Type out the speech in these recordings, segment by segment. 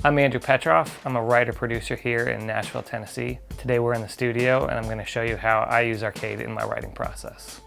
I'm Andrew Petroff. I'm a writer-producer here in Nashville, Tennessee. Today we're in the studio and I'm going to show you how I use Arcade in my writing process.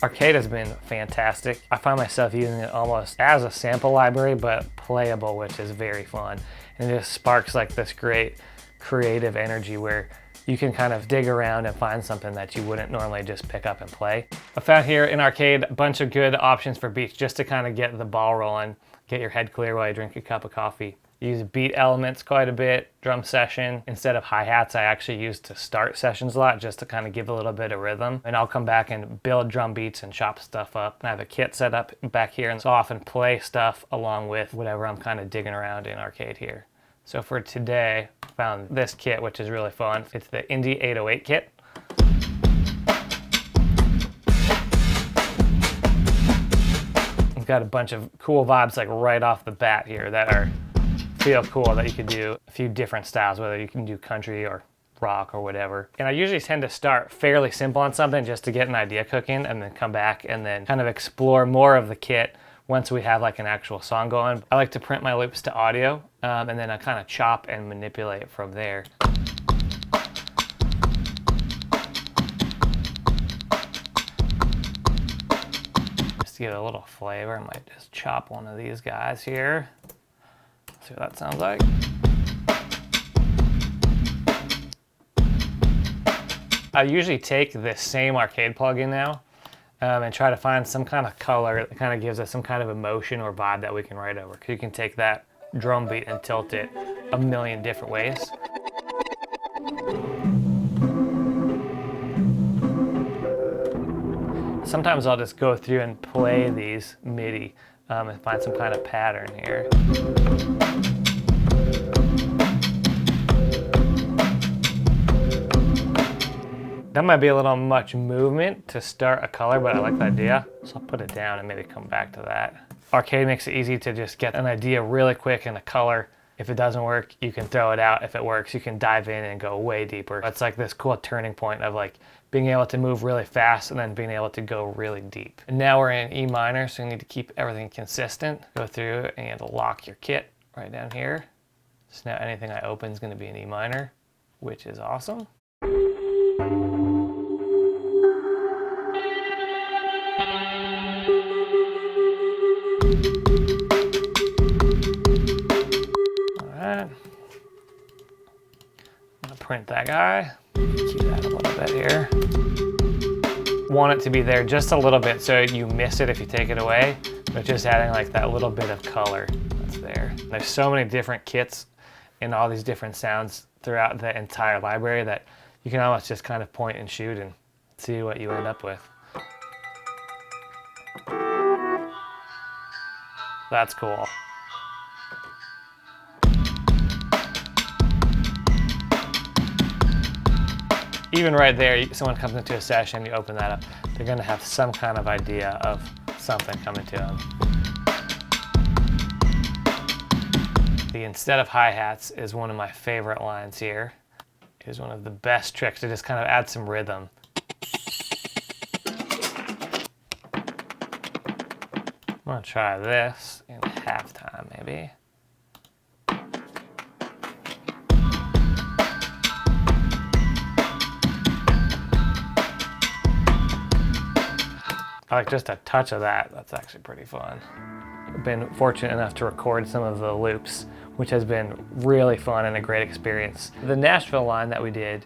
Arcade has been fantastic. I find myself using it almost as a sample library, but playable, which is very fun. And it just sparks like this great creative energy where you can kind of dig around and find something that you wouldn't normally just pick up and play. I found here in Arcade a bunch of good options for beats just to kind of get the ball rolling, get your head clear while you drink a cup of coffee. Use beat elements quite a bit, drum session. Instead of hi-hats, I actually use to start sessions a lot just to kind of give a little bit of rhythm. And I'll come back and build drum beats and chop stuff up. And I have a kit set up back here, and so I often play stuff along with whatever I'm kind of digging around in Arcade here. So for today, I found this kit, which is really fun. It's the Indie 808 kit. It's got a bunch of cool vibes like right off the bat here that feel cool, that you could do a few different styles, whether you can do country or rock or whatever. And I usually tend to start fairly simple on something just to get an idea cooking and then come back and then kind of explore more of the kit once we have like an actual song going. I like to print my loops to audio and then I kind of chop and manipulate from there. Just to get a little flavor, I might just chop one of these guys here. See what that sounds like. I usually take this same Arcade plugin now and try to find some kind of color that kind of gives us some kind of emotion or vibe that we can write over. Because you can take that drum beat and tilt it a million different ways. Sometimes I'll just go through and play these MIDI and find some kind of pattern here. That might be a little much movement to start a color, but I like the idea. So I'll put it down and maybe come back to that. Arcade makes it easy to just get an idea really quick in a color. If it doesn't work, you can throw it out. If it works, you can dive in and go way deeper. It's like this cool turning point of like being able to move really fast and then being able to go really deep. And now we're in E minor, so you need to keep everything consistent. Go through and lock your kit right down here. So now anything I open is going to be in E minor, which is awesome. Print that guy, keep that a little bit here. Want it to be there just a little bit so you miss it if you take it away, but just adding like that little bit of color that's there. There's so many different kits and all these different sounds throughout the entire library that you can almost just kind of point and shoot and see what you end up with. That's cool. Even right there, someone comes into a session, you open that up, they're going to have some kind of idea of something coming to them. The instead of hi-hats is one of my favorite lines here. It is one of the best tricks to just kind of add some rhythm. I'm going to try this in halftime maybe. I like just a touch of that. That's actually pretty fun. I've been fortunate enough to record some of the loops, which has been really fun and a great experience. The Nashville line that we did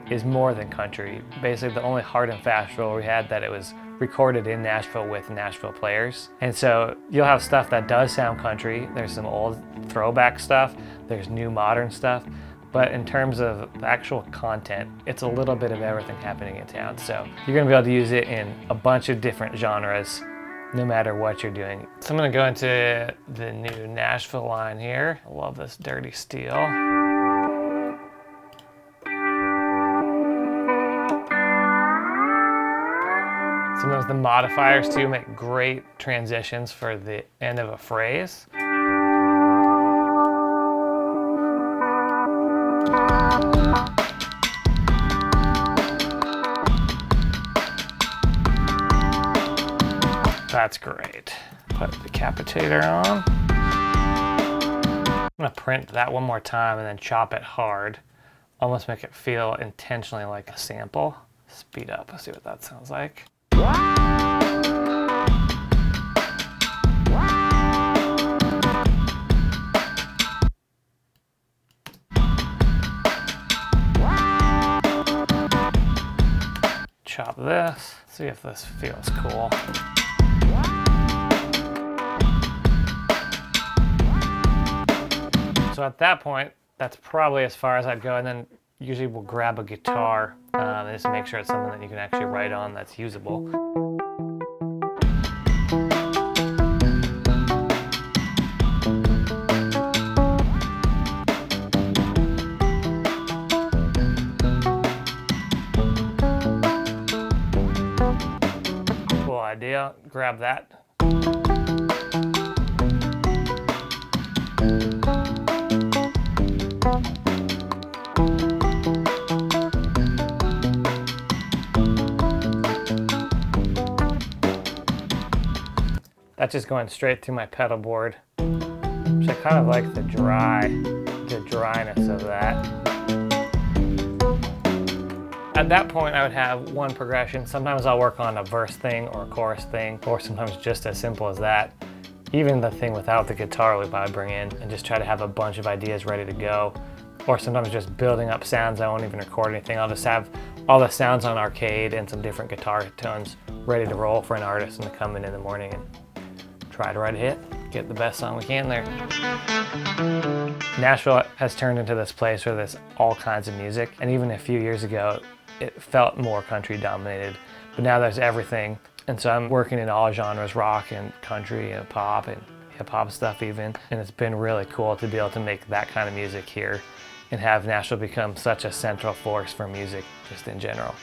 is more than country. Basically, the only hard and fast rule we had that it was recorded in Nashville with Nashville players. And so you'll have stuff that does sound country. There's some old throwback stuff. There's new modern stuff. But in terms of the actual content, it's a little bit of everything happening in town. So you're gonna be able to use it in a bunch of different genres, no matter what you're doing. So I'm gonna go into the new Nashville line here. I love this dirty steel. Sometimes the modifiers too make great transitions for the end of a phrase. That's great. Put the decapitator on. I'm gonna print that one more time and then chop it hard. Almost make it feel intentionally like a sample. Speed up, let's see what that sounds like. Chop this, see if this feels cool. So at that point, that's probably as far as I'd go, and then usually we'll grab a guitar and just make sure it's something that you can actually write on that's usable. Cool idea, grab that. That's just going straight through my pedal board, which I kind of like the dryness of that. At that point, I would have one progression. Sometimes I'll work on a verse thing or a chorus thing, or sometimes just as simple as that. Even the thing without the guitar loop I would bring in and just try to have a bunch of ideas ready to go. Or sometimes just building up sounds. I won't even record anything. I'll just have all the sounds on Arcade and some different guitar tones ready to roll for an artist and to come in the morning and try to write a hit, get the best song we can there. Nashville has turned into this place where there's all kinds of music, and even a few years ago, it felt more country dominated, but now there's everything. And so I'm working in all genres, rock and country and pop and hip hop stuff even, and it's been really cool to be able to make that kind of music here and have Nashville become such a central force for music just in general.